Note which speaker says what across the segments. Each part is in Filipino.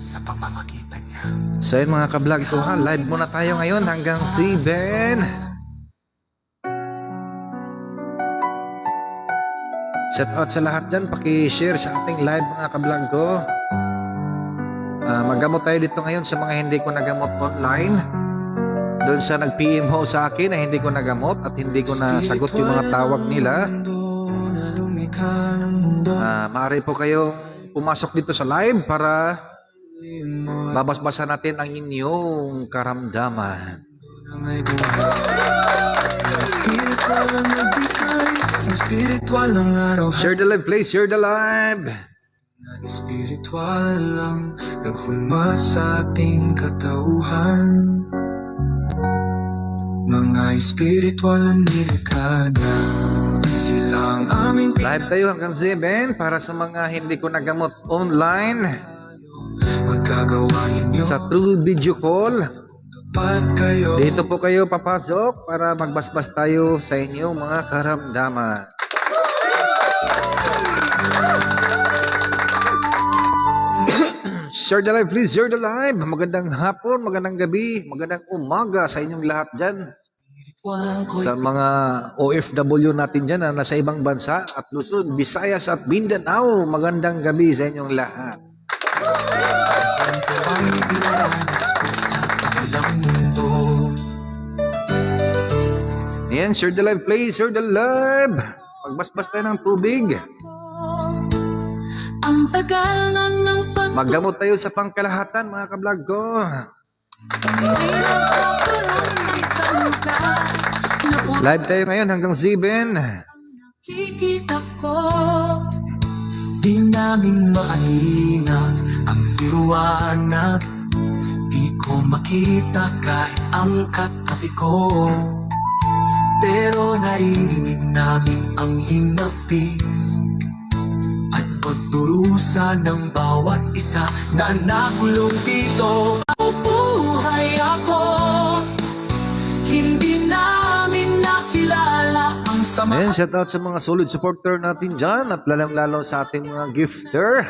Speaker 1: sa pamamagitan niya.
Speaker 2: So yun mga ka-vlog ko ha, live muna tayo ngayon hanggang 7. Shout out sa lahat dyan, paki-share sa ating live mga ka-vlog ko. Maggamot tayo dito ngayon sa mga hindi ko nagamot online. Doon sa nag-PM ho sa akin na hindi ko nagamot at hindi ko nasagot yung mga tawag nila. Maaari po kayong pumasok dito sa live para babasbasan natin ang inyong karamdaman. Share the live, please. Share the live.
Speaker 1: Espiritual lang naghulma sa ating katauhan. Mga espiritual ang nilikha na silang aming
Speaker 2: live tayo hanggang 7 para sa mga hindi ko nagamot online.
Speaker 1: magagawa ninyo
Speaker 2: Sa True Video Call.
Speaker 1: kayo.
Speaker 2: Dito po kayo papasok para magbasbas tayo sa inyong mga karamdaman. Share the live, please. Share the live. Magandang hapon, magandang gabi, magandang umaga sa inyong lahat dyan. Sa mga OFW natin dyan na nasa ibang bansa at Luzon, Visayas at Mindanao, magandang gabi sa inyong lahat.
Speaker 1: Kwento ay dinaranas ko sa kabilang mundo.
Speaker 2: Ayan, share the live, please. Share the live. Magbasbas tayo ng tubig.
Speaker 3: Ang tagal na ng
Speaker 2: Maggamot tayo sa pangkalahatan, mga ka-vlog ko.
Speaker 3: pagpapahirap sa isang lugar na
Speaker 2: Live tayo ngayon hanggang 7.
Speaker 3: nakikita ko.
Speaker 1: Di namin maaninag ang liwanag. Di ko makita kahit ang katabi ko. Pero naririnig namin ang hinapis at pagdurusa ng bawat isa na nagulong dito. Buhay ako, hindi namin nakilala ang sama.
Speaker 2: Ayan, shout out sa mga solid supporter natin dyan at lalong-lalo sa ating mga gifter.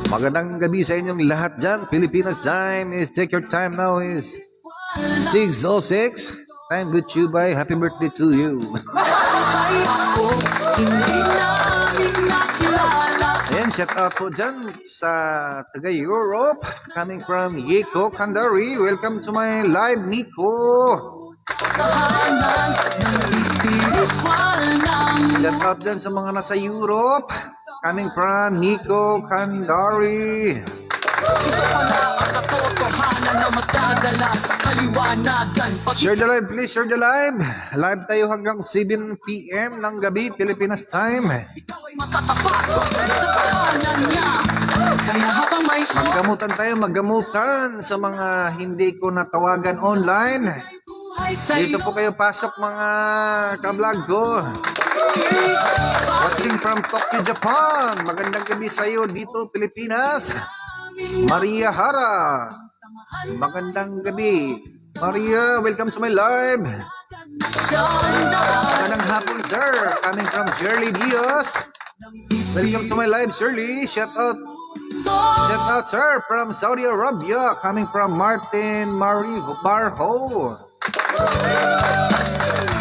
Speaker 2: Magandang gabi sa inyong lahat dyan. Pilipinas time is, take your time now is 6:06. Time with you by happy birthday to you.
Speaker 1: Buhay ako, hindi namin nakilala.
Speaker 2: Ayan, shout out po dyan sa taga Europe. Coming from Yeko Kandari. Welcome to my live, Nico.
Speaker 1: Tahanan ng espiritual ng
Speaker 2: Shout out dyan sa mga nasa Europe. Coming from Nico Kandari.
Speaker 1: ito pala ang katotohanan na magdadala sa kaliwanagan.
Speaker 2: Share the live, please. Share the live. Live tayo hanggang 7 p.m. ng gabi, Pilipinas time.
Speaker 1: Ikaw ay makatapasok sa tahanan niya. Kaya habang may
Speaker 2: Maggamutan tayo, maggamutan sa mga hindi ko natawagan online.
Speaker 1: buhay sa
Speaker 2: Dito po kayo pasok mga ka-vlog ko. Watching from Tokyo, Japan. Magandang gabi sa iyo dito, Pilipinas. Maria Hara. Magandang gabi. Maria, welcome to my live. Magandang hapon, sir. Coming from Shirley Diaz. Welcome to my live, Shirley. Shout out, sir, from Saudi Arabia. Coming from Martin Marie Barho.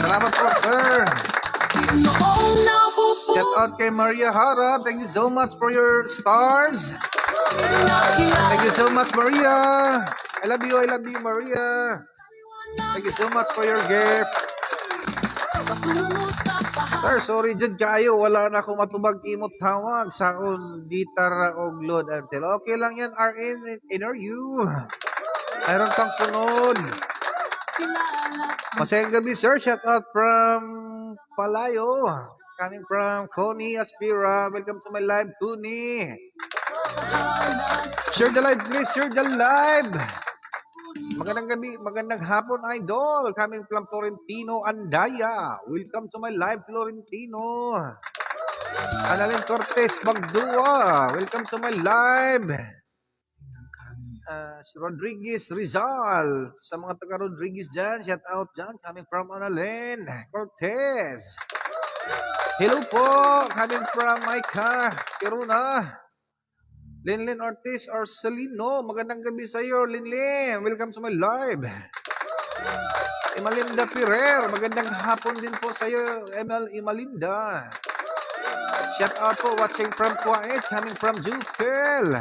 Speaker 2: Salamat po, sir.
Speaker 1: noong nabubuhay
Speaker 2: Shout out kay Maria Hara. Thank you so much for your stars. Thank you so much, Maria. I love you, Maria. Thank you so much for your gift. Sir, sorry dyan kayo. Wala na akong matubag imot tawag sa di tara og load until. Okay lang yan, RN and you. Mayroon pang sunod. Masayang gabi, sir. Shout out from Palayo. Coming from Connie Aspira. Welcome to my live, Connie. Share the live, please. Share the live. Magandang gabi, magandang hapon, idol. Coming from Florentino Andaya. Welcome to my live, Florentino. Annalyn Cortez Magdua. Welcome to my live. Rodriguez Rizal. Sa mga taga Rodriguez dyan, shout out dyan. Coming from Annalyn Cortez. Hello po. Coming from Micah Kiruna. Linlin Ortiz Arcelino, magandang gabi sa iyo, Linlin. Welcome to my live. Imalinda Pirer, magandang hapon din po sa iyo, Imalinda. Shout out po, watching from Kuwait, coming from Jupel.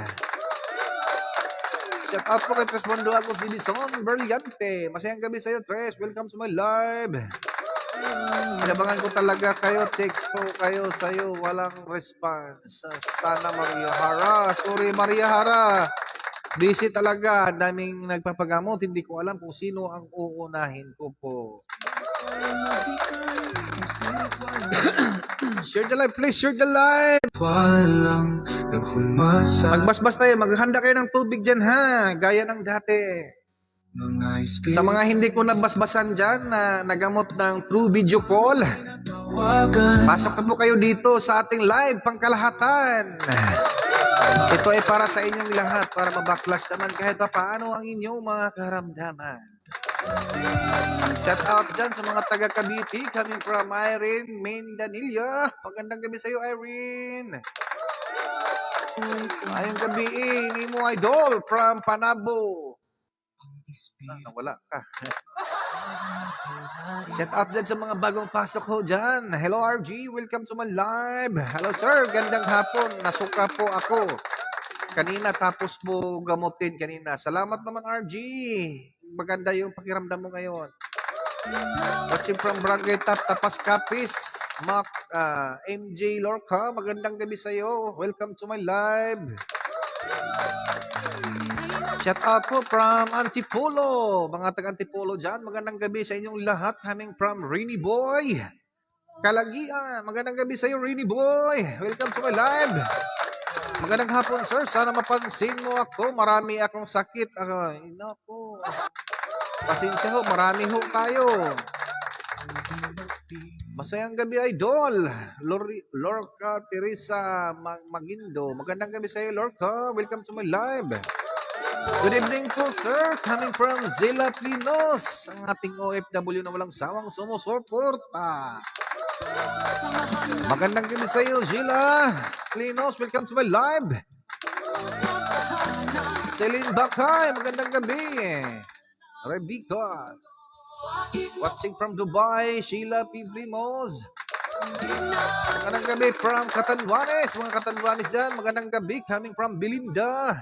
Speaker 2: Shout out po kay Tres Bonduago, Sidison Berliante. Masayang gabi sa iyo, Tres. Welcome to my live. Inabangan ko talaga kayo, text po kayo sa'yo, walang response. Sana Maria Hara. Sorry Maria Hara. Busy talaga, daming nagpapagamot. Hindi ko alam kung sino ang uunahin ko po. Share the live, please. Share the live.
Speaker 1: Walang naghumasa.
Speaker 2: Magbasbas tayo. Maghanda kayo ng tubig dyan, ha? Gaya ng dati. Sa mga hindi ko nabasbasan dyan na nagamot ng True Video Call, pasok na po kayo dito sa ating live pangkalahatan. Ito ay para sa inyong lahat, para mabaklas naman kahit pa paano ang inyong mga karamdaman. Shout out dyan sa mga taga Cavite, coming from Irene Mendanilla. Magandang gabi sa iyo, Irene. Ayong gabi, ni mo idol from Panabo. Nawala ka. Shout out dyan sa mga bagong pasok ho dyan. Hello RG, welcome to my live. Hello sir, gandang hapon. Nasuka po ako kanina tapos mo gamutin kanina. Salamat naman RG. Maganda yung pakiramdam mo ngayon. Watching from Barangay Tapas Kapis, MJ Lorca, magandang gabi sa iyo. Welcome to my live. Shout out po from Antipolo. Mga taga-Antipolo dyan, magandang gabi sa inyong lahat. Coming from Rainy Boy Kalagian, magandang gabi sa iyo, Rainy Boy. Welcome to my live. Magandang hapon, sir. Sana mapansin mo ako. Marami akong sakit. Inako. Pasensya ho, marami ho tayo. Masayang gabi, idol. Lorca Teresa Magindo. Magandang gabi sa iyo, Lorca. Welcome to my live. Good evening po, sir. Coming from Zila Plinos, ang ating OFW na walang sawang sumusuporta. Magandang gabi sa iyo, Zila Plinos. Welcome to my live. Celine Bakay, magandang gabi. Rebecca, watching from Dubai, Sheila Piblimos. Magandang gabi from Catanduanes. Mga Catanduanes dyan, magandang gabi. Coming from Belinda.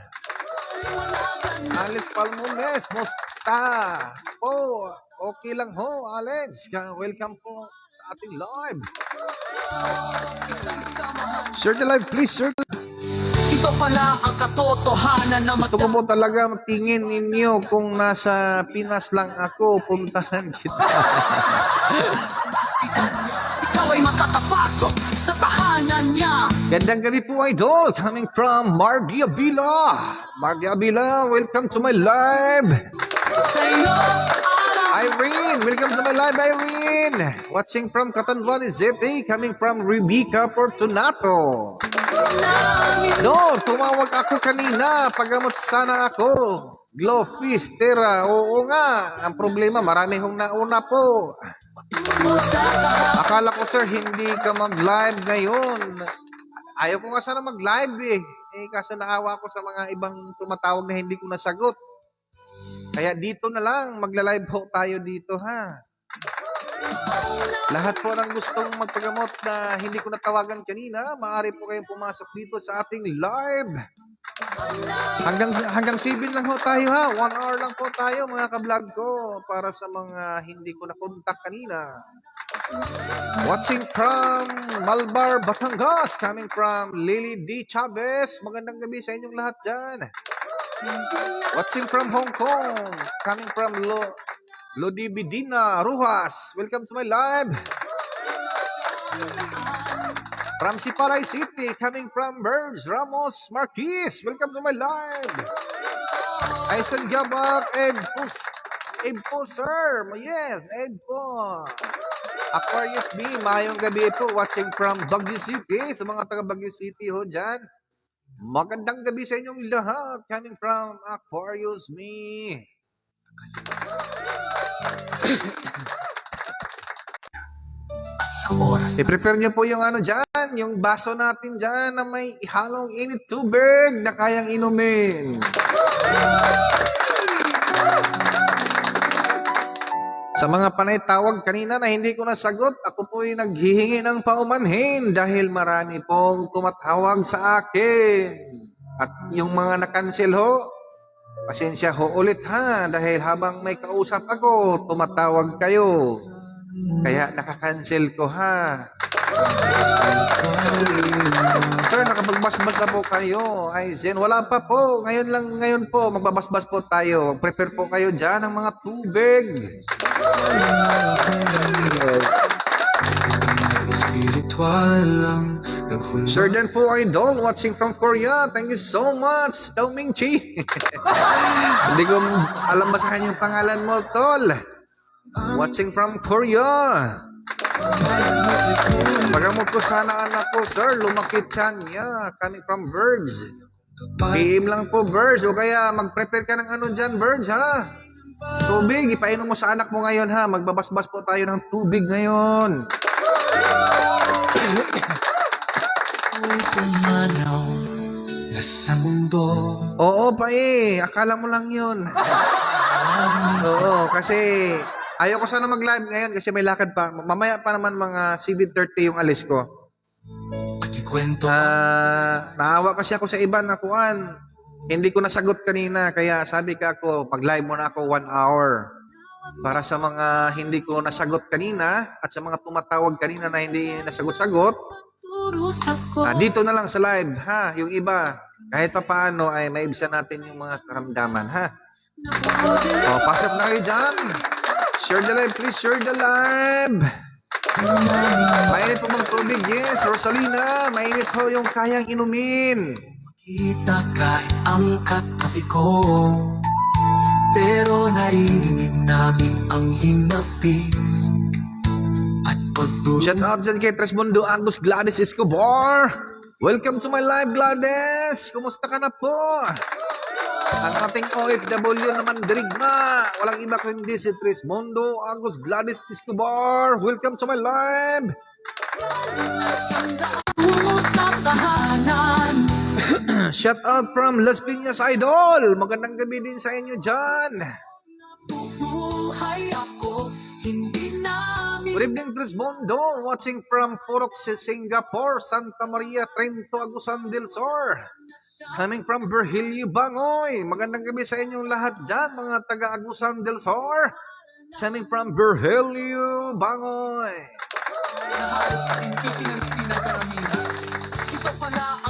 Speaker 2: Alex Palmones, musta po? Okay lang ho, Alex. Welcome po sa ating live. Share the live, please. Share the live.
Speaker 1: Ito pala ang katotohanan na
Speaker 2: Gusto ko po talaga tingin ninyo kung nasa Pinas lang ako, puntahan kita.
Speaker 1: ikaw ay makakapasok sa tahanan niya.
Speaker 2: Gandang gabi po, idol. Coming from Margie Abila. Margie Abila, welcome to my live.
Speaker 1: Sa iyo,
Speaker 2: Irene, welcome to my live, Irene. Watching from Catanduanes City, coming from Rebecca Fortunato. No, tumawag ako kanina. Pagamot sana ako. Glowfish, Tera. Oo nga. Ang problema, marami hong nauna po. Akala ko, sir, hindi ka mag-live ngayon. Ayaw ko nga sana mag-live eh. Kasi naawa ko sa mga ibang tumatawag na hindi ko nasagot. Kaya dito na lang, magla-live ho tayo dito, ha? Lahat po ng gustong magpagamot na hindi ko natawagan kanina, maaari po kayong pumasok dito sa ating live. Hanggang 7 lang ho tayo, ha? 1 hour lang po tayo, mga ka-vlog ko, para sa mga hindi ko na-contact kanina. Watching from Malbar, Batangas, coming from Lily D. Chavez. Magandang gabi sa inyong lahat dyan. Watching from Hong Kong, coming from Lodibidina, Rujas. Welcome to my live. From Sipalay City, coming from Birds, Ramos Marquis. Welcome to my live. Aysan Gabak, Ed po, sir. Yes, Ed po. Aquarius B, mayong gabi po. Watching from Baguio City. Sa mga taga Baguio City ho dyan. Magandang gabi sa inyong lahat. Coming from Aquarius Me.
Speaker 1: At sa oras
Speaker 2: I-prepare nyo po yung ano dyan, yung baso natin dyan na may halong init tubig na kayang inumin. Sa mga panay tawag kanina na hindi ko nasagot, ako po'y naghihingi ng paumanhin dahil marami pong tumatawag sa akin. At yung mga na-cancel ho, pasensya ho ulit ha, dahil habang may kausap ako, tumatawag kayo. Kaya nakakancel ko ha. Sir, nakapagbasbas na po kayo. Ay, Zen, wala pa po. Ngayon po, magbabasbas po tayo. Prepare po kayo dyan ng mga tubig. Sir Dan po Idol, watching from Korea. Thank you so much, Tao Ming Chi. Hindi ko alam basahin yung pangalan mo, tol. Watching from Korea. Pagamot ko sana anak ko, sir. Lumakit siya niya. Coming from Verge. PM lang po, Verge. O kaya mag-prepare ka ng ano dyan, Verge, ha? Tubig. Ipainom mo sa anak mo ngayon, ha? Magbabasbas po tayo ng tubig ngayon.
Speaker 1: ko'y pumanaw na sa mundo.
Speaker 2: Oo, pa eh. Akala mo lang yun. Oo, kasi ayaw ko sana mag-live ngayon kasi may lakad pa. Mamaya pa naman mga 7:30 yung alis ko.
Speaker 1: Ikwento
Speaker 2: Naawa kasi ako sa iba na kuan. Hindi ko nasagot kanina kaya sabi ka ako, mag-live muna ako 1 hour. Para sa mga hindi ko nasagot kanina at sa mga tumatawag kanina na hindi nasagot-sagot, dito na lang sa live, ha? Yung iba, kahit pa paano ay maibsan natin yung mga karamdaman, ha? O, pasok na kayo dyan. Share the live, please. Share the live. Mainit po bang tubig? Yes, Rosalina. Mainit ho yung kayang inumin.
Speaker 1: kita kahit ang katabi ko, pero naririnig namin ang hinapis at pagdulong.
Speaker 2: Shout out dyan kay Tresmundo Agus Gladys Escobar. Welcome to my live, Gladys. Kumusta ka na po? Ang ating OFW naman dirigma. Walang iba kundi si Tresmundo Agus Gladys Escobar. Welcome to my live. Shout out from Las Piñas Idol. Magandang gabi din sa inyo dyan.
Speaker 1: Buhay ako, hindi namin
Speaker 2: Good evening, Tresmundo. Watching from Purok, Singapore, Santa Maria, Trento, Agusan del Sur. Coming from Virgilio Bangoy. Magandang gabi sa inyong lahat dyan, mga taga Agusan del Sur. Coming from Virgilio Bangoy.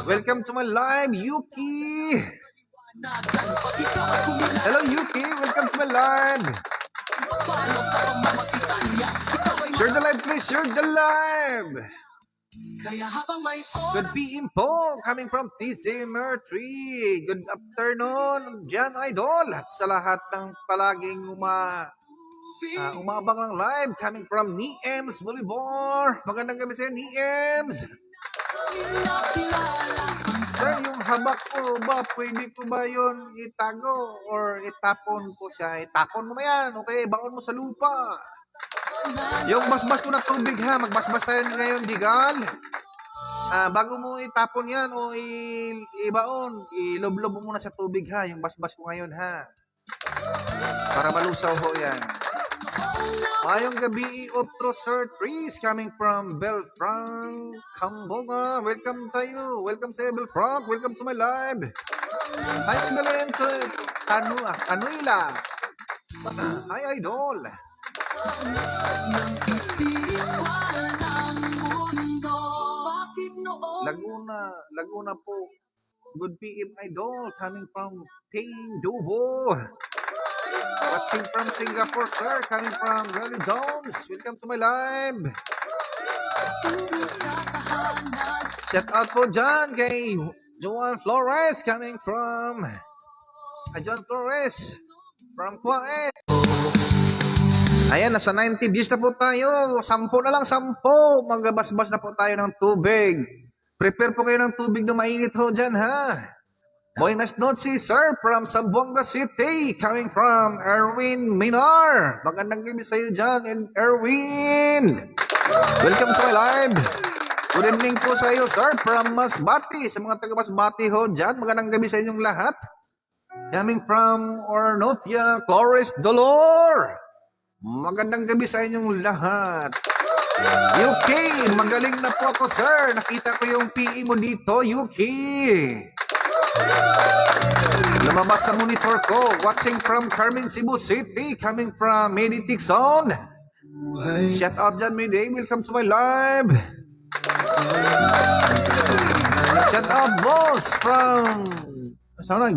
Speaker 2: Welcome to my live, Yuki. Hello, Yuki. Welcome to my live. Share the live, please. Share the live. Good PM po. Coming from TCMR 3. Good afternoon, Jan Idol. At sa lahat ng palaging umabang ng live. Coming from Niems Bolivar. Magandang gabi sa iyo, Niems. Sir, yung habak ko ba, pwede ko ba yun itago or itapon ko siya? Itapon mo na yan, okay? Baon mo sa lupa. Yung basbas ko na tubig ha, magbasbas tayo ngayon, Digal. Bago mo itapon yan o ibaon, iloblob mo muna sa tubig ha, yung basbas ko ngayon ha. Para malusaw ho yan. Mayong gabi, Otro Sir Trees coming from Belfranc, Camboga. Welcome to you. Welcome sa Belfranc. Welcome to my live. Hi, Belen to Canuila. Hi, Idol. Laguna po. Good PM Idol coming from Pindubo. Watching from Singapore, sir. Coming from Relly Jones. Welcome to my live. Shout out po dyan kay Joan Flores. Coming from John Flores. From Kuwait. Ayan, nasa 90 views na po tayo. 10 na lang, 10. Magbabasbas na po tayo ng tubig. Prepare po kayo ng tubig na mainit ho dyan, ha? Buenas noches, sir, from Zamboanga City, coming from Erwin Minar. Magandang gabi sa iyo dyan, and Erwin. Welcome to my live. Good evening po sa iyo, sir, from Masbati. Sa mga taga Masbati ho dyan, magandang gabi sa inyong lahat. Coming from Ornothia, Flores Dolor. Magandang gabi sa inyong lahat. UK, magaling na po ako, sir. Nakita ko yung PE mo dito, UK. Lumabas sa monitor ko. Watching from Carmen, Cebu City. Coming from Meditic Zone. Shout out dyan, Mayday. Welcome to my live. Shout out, boss, from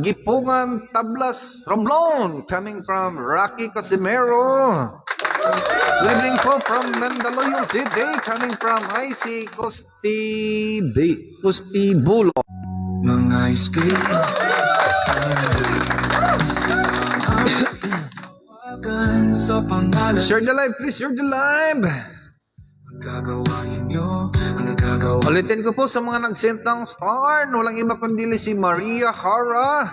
Speaker 2: Gipungan, Tablas, Romblon. Coming from Rocky Casimero. Good evening po from Mandaluyong City. Coming from IC Costibulo.
Speaker 1: Mga iskay sa pangalan.
Speaker 2: Share the live, please. Share the live.
Speaker 1: Gagawa ninyo ang nagagawa.
Speaker 2: Ulitin ko po sa mga nag-send ng star. Walang iba kundi si Maria Hara.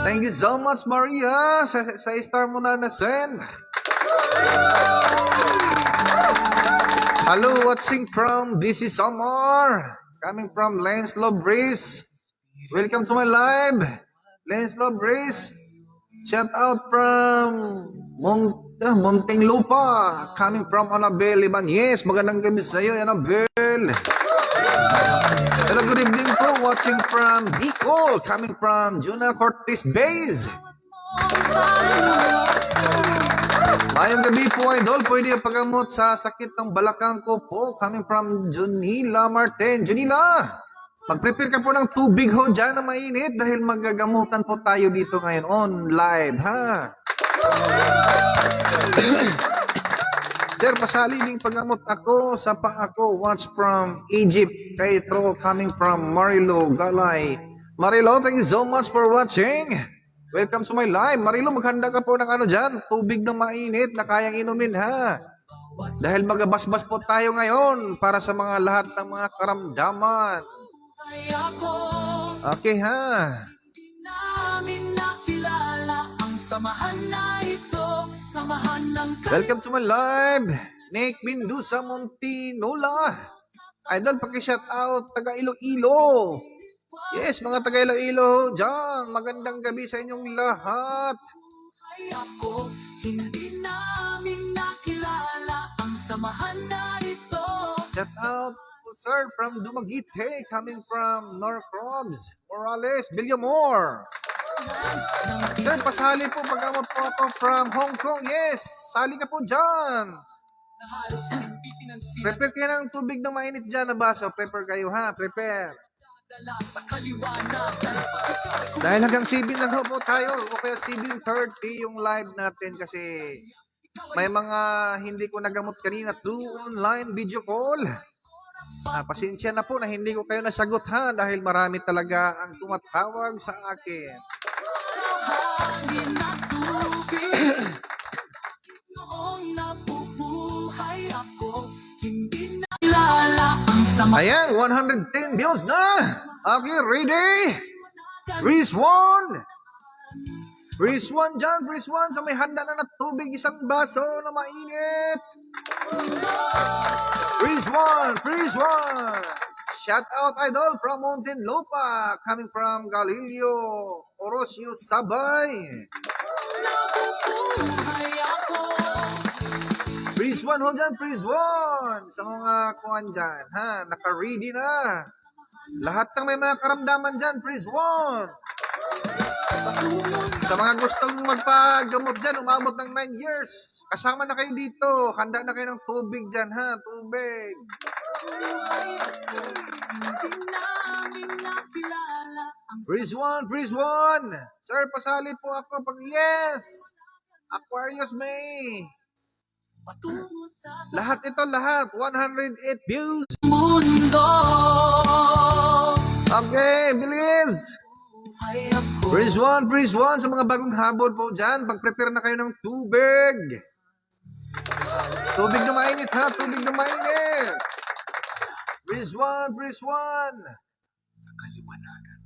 Speaker 2: Thank you so much, Maria, sa star mo na na-send. Hello, watching from BC Summer. Coming from Lenslow Breeze. Welcome to my live. Lenslow Breeze. Shout out from Muntinlupa. Coming from Annabelle Ibanez. Magandang gabi sa iyo, Annabelle. Hello, good evening po. Watching from Bicol. Coming from Juna Cortez Bays. Mayong gabi po, idol. Pwede pagamot sa sakit ng balakang ko po. Coming from Junila Martin. Junila, mag-prepare ka po ng tubig ho dyan na mainit dahil magagamutan po tayo dito ngayon on live, ha? Sir, pasali ding pagamot ako sa ako. Watch from Egypt. Petro, coming from Marilo Galay. Marilo, thank you so much for watching. Welcome to my live. Marilo, maghanda ka po ng ano dyan. Tubig na mainit na kayang inumin, ha? Dahil magabasbas po tayo ngayon para sa mga lahat ng mga karamdaman. Okay, ha?
Speaker 1: Namin nakilala ang samahan na ito, samahan ng
Speaker 2: Welcome to my live. Nick Mendoza Montinola. Idol, paki-shout out taga Iloilo. Yes, mga taga Iloilo dyan. Magandang gabi sa inyong lahat.
Speaker 1: ay ako, hindi namin nakilala ang samahan na ito.
Speaker 2: Shout out to sir from Dumaguete, coming from Norcross, Morales, Villamor. Sir, pasali po pagkamot po ako from Hong Kong. Yes, sali ka po dyan.
Speaker 1: Na halos hindi pinansin
Speaker 2: Prepare kayo ng tubig na mainit dyan na baso. Prepare kayo, ha? Prepare.
Speaker 1: dala sa kaliwanagan. Pag
Speaker 2: Dahil hanggang 7 lang ho po tayo, o kaya 7:30 yung live natin kasi may mga hindi ko nagamot kanina through online video call. Pasensya na po na hindi ko kayo nasagot, ha, dahil marami talaga ang tumatawag sa akin.
Speaker 1: hangin na tubig, noong nabubuhay ako, hindi nakilala ang samahan.
Speaker 2: Ayan, 110 views na. Okay, ready? Breeze 1. Breeze 1 dyan, Breeze 1. So may handa na tubig, isang baso na mainit. Breeze 1, Breeze 1. Shout out, idol, from Muntinlupa. Coming from Galileo, Orosio, Sabay.
Speaker 1: Nabubuhay ako.
Speaker 2: Breeze 1 ho dyan, Breeze 1. Sa mga kuhan dyan, ha? Naka-ready na. Lahat ng may mga karamdaman dyan, Breeze 1. Sa mga gustong magpagamot dyan, umabot ng 9 years. Kasama na kayo dito. Handa na kayo ng tubig dyan, ha? Tubig.
Speaker 1: Hindi namin nakilala ang
Speaker 2: Breeze 1, Breeze 1. Sir, pasali po ako pag yes. Aquarius May.
Speaker 1: patungo sa
Speaker 2: Lahat ito, lahat. 108 views.
Speaker 1: mundo.
Speaker 2: Okay, bilis.
Speaker 1: Buhay ako.
Speaker 2: Breeze 1, Breeze 1. Sa mga bagong habol po dyan, pag-prepare na kayo ng tubig. Tubig na mainit, ha? Tubig na mainit. Breeze 1, Breeze 1.
Speaker 1: Sa kaliwanagan.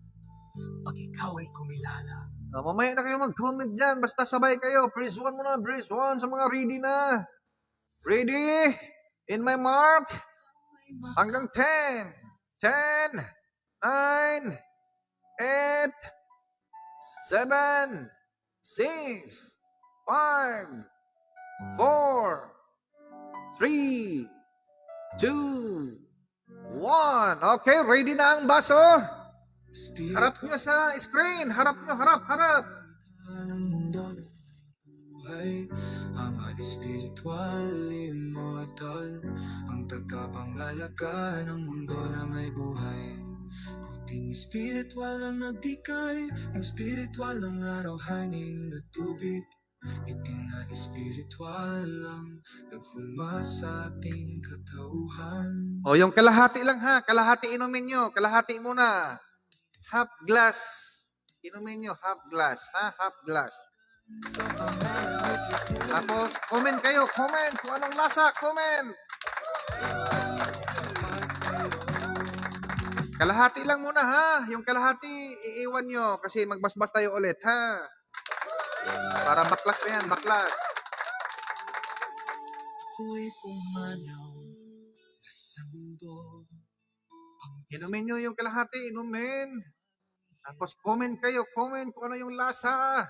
Speaker 1: pag ikaw ay kumilala.
Speaker 2: Mamaya na kayo mag-comment dyan. Basta sabay kayo. Praise 1 muna. Praise 1 sa mga ready na. Ready? In my mark. Hanggang 10. 10. 9. 8. 7. 6. 5. 4. 3. 2. 1. Okay, ready na ang baso. Harap nyo sa screen. Harap nyo, harap, harap.
Speaker 1: Ng mundo ng buhay, ang espiritual, immortal, ang tagapangalaga ng mundo na may buhay. Puting espiritual ang nagbigay, ang espiritual ang araw-haning na tubig. Itim na espiritual ang naghulma sa ating katauhan.
Speaker 2: O, yung kalahati lang ha. Kalahati inumin nyo. Kalahati muna. Half glass. Inumin nyo, half glass. Ha? Half glass.
Speaker 1: Sa pangalan ni Kristo,
Speaker 2: Tapos, comment kayo. Comment. Kung anong lasa, comment. Kalahati lang muna ha. Yung kalahati, iiwan nyo. Kasi magbasbas tayo ulit ha. Para baklas na yan, baklas.
Speaker 1: ako'y pumanaw sa mundo.
Speaker 2: Inumin nyo yung kalahati. Inumin. Tapos, comment kayo. Comment kung ano yung lasa.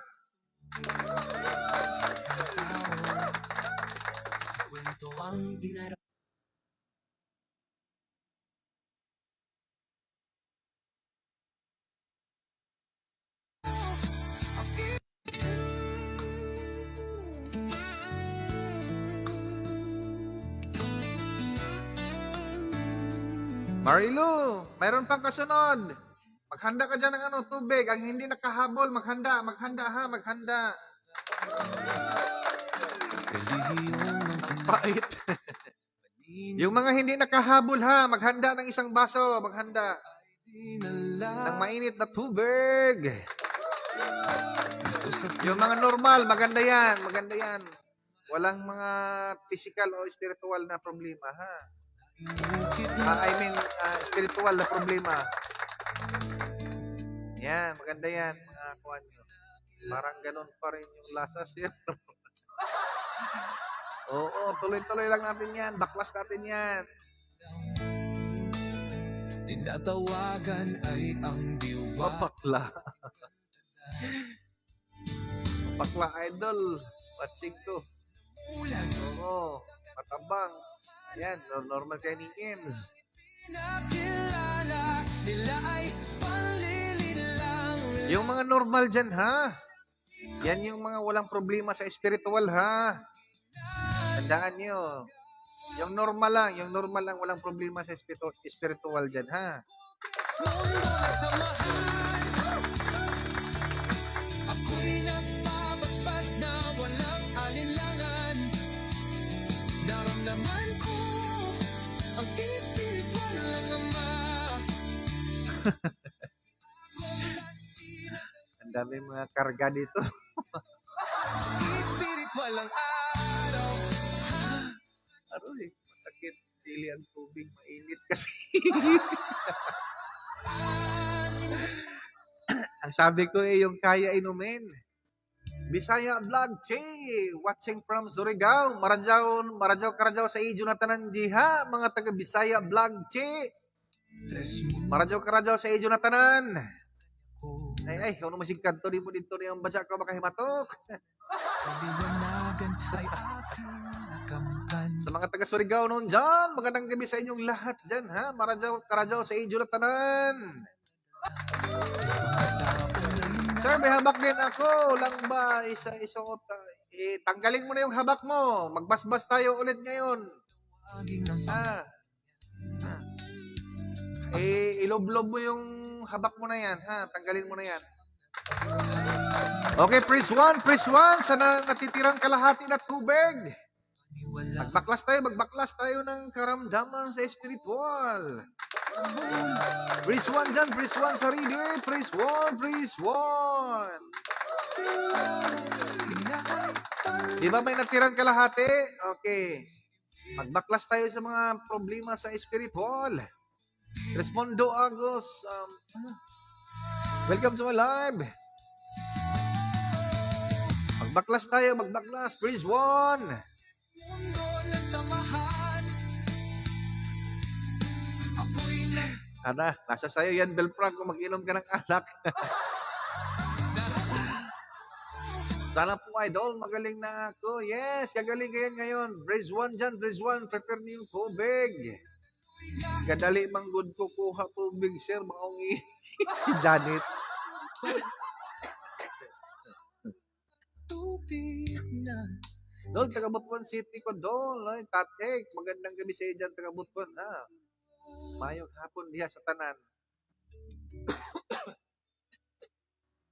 Speaker 1: Isang tao, kwento ang dinara.
Speaker 2: Marilu, mayroon pang kasunod. Maghanda ka dyan ng tubig. Ang hindi nakahabol, maghanda. Maghanda ha, maghanda. Pait. Yung mga hindi nakahabol ha, maghanda ng isang baso. Maghanda ng mainit na tubig. Yung mga normal, maganda yan. Maganda yan. Walang mga physical o spiritual na problema ha. Spiritual na problema. Yan, maganda yan, mga kuhan nyo. Parang ganun pa rin yung lasa, sir. Oo, tuloy-tuloy lang natin yan. Baklas natin yan.
Speaker 1: Tinatawagan ay ang diwa.
Speaker 2: Mapakla. Mapakla, idol. Watching to. Oo, matabang. Yan, normal kayo ni Ems.
Speaker 1: Pinakilala nila ay panlililang.
Speaker 2: Yung mga normal dyan, ha? Yan yung mga walang problema sa spiritual, ha? Tandaan nyo. Yung normal lang, walang problema sa spiritual dyan, ha?
Speaker 1: Mundo na samahan. Ako'y nagpapaspas na walang alinlangan. Naramdaman ko ang espiritual ng Ama.
Speaker 2: Ang dami mga karga dito.
Speaker 1: Espiritual ang araw.
Speaker 2: Aroy, matakit. Dili ang tubig, mainit kasi. Ang sabi ko yung kaya inumin. Bisaya Vlog Che, watching from Surigao, Marajao Karajao sa Ijo na tanan jiha, mga taga Bisaya Vlog Che. Marajao Karajao sa Ijo na tanan. Ay, kung masigkad to, di mo dito na yung basa ka makahimatok.
Speaker 1: Kaliwanagan ay aking nakamtan.
Speaker 2: Sa mga taga Surigao noon dyan, magandang gabi sa inyong lahat dyan, ha? Marajao Karajao sa Ijo na tanan. Sir, may habak din ako. Lang ba? Isuot. Tanggalin mo na yung habak mo. Magbasbas tayo ulit ngayon. Iloblob mo yung habak mo na yan. Ha? Tanggalin mo na yan. Okay, press 1. Sa natitirang kalahati na tubig. Magbaklas tayo ng karamdaman sa spiritual. Press 1 dyan, press 1 sa ready. Press 1. Di ba may natirang kalahati? Okay. Magbaklas tayo sa mga problema sa spiritual. Respondo Agos. Welcome to my live. Magbaklas tayo, magbaklas. Praise one.
Speaker 1: Mundo na samahan. Ako'y
Speaker 2: Ana, nasa sayo yan, Belfranc, kung mag-inom ka ng alak. Sana po, idol, magaling na ako. Yes, gagaling kayo ngayon. Praise one dyan, praise one. Prepare niyo yung tubig. Kadali manggod ko kuha tubig, sir. Maungi. Si Janet.
Speaker 1: tubig na.
Speaker 2: Dol, taga Butuan City ko, Dol. Ay, Tatek, magandang gabi sa iyo dyan, taga Butuan. Ha? Mayong hapon diha sa tanan.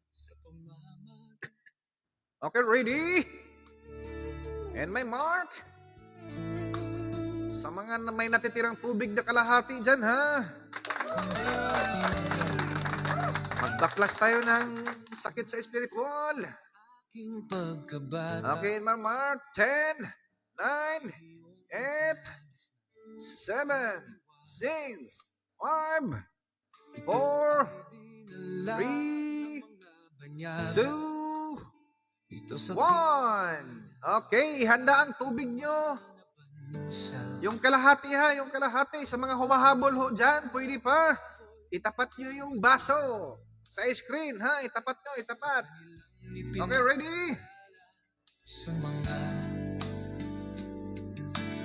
Speaker 1: Sa pamamag.
Speaker 2: Okay, ready? And my mark. Sa mga na may natitirang tubig na kalahati dyan, ha? Magbaklas tayo ng sakit sa spiritual.
Speaker 1: Aking pagkabata.
Speaker 2: Okay, my mark. 10, 9, 8, 7, 6, 5, 4, 3, 2,
Speaker 1: Ito sa
Speaker 2: 1. Okay, handa ang tubig nyo. Yung kalahati ha, yung kalahati. Sa mga humahabol ho dyan, pwede pa. Itapat nyo yung baso sa screen ha. Itapat nyo, itapat. Okay, ready?
Speaker 1: Sa mga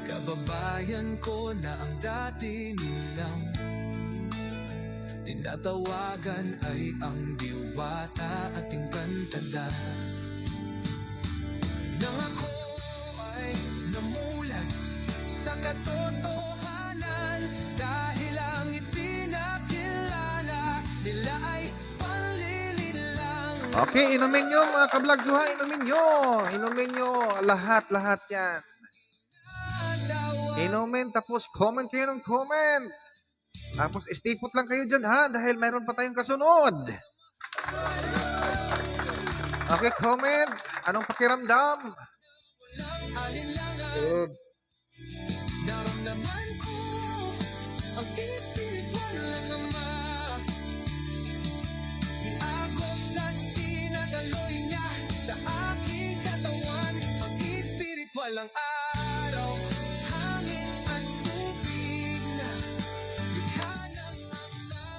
Speaker 1: kababayan ko na ang dati nilang tinatawagan ay ang diwata at ingkantanda. Nang ako ay namulat sa katotohanan dahil ang ipinakilala nila ay panlililang.
Speaker 2: Okay, inumin nyo mga kablog nyo ha. Inumin nyo. Inumin nyo. Lahat yan. Inumin, tapos comment kayo ng comment. Tapos stay put lang kayo dyan ha. Dahil mayroon pa tayong kasunod. Okay, comment. Anong pakiramdam? Good.
Speaker 1: Naramdaman ko ang espiritual ng Ama. Iagos at tinagaloy niya sa aking katawan. Ang espiritual ang araw, hangin at tubig na likha ng Ama.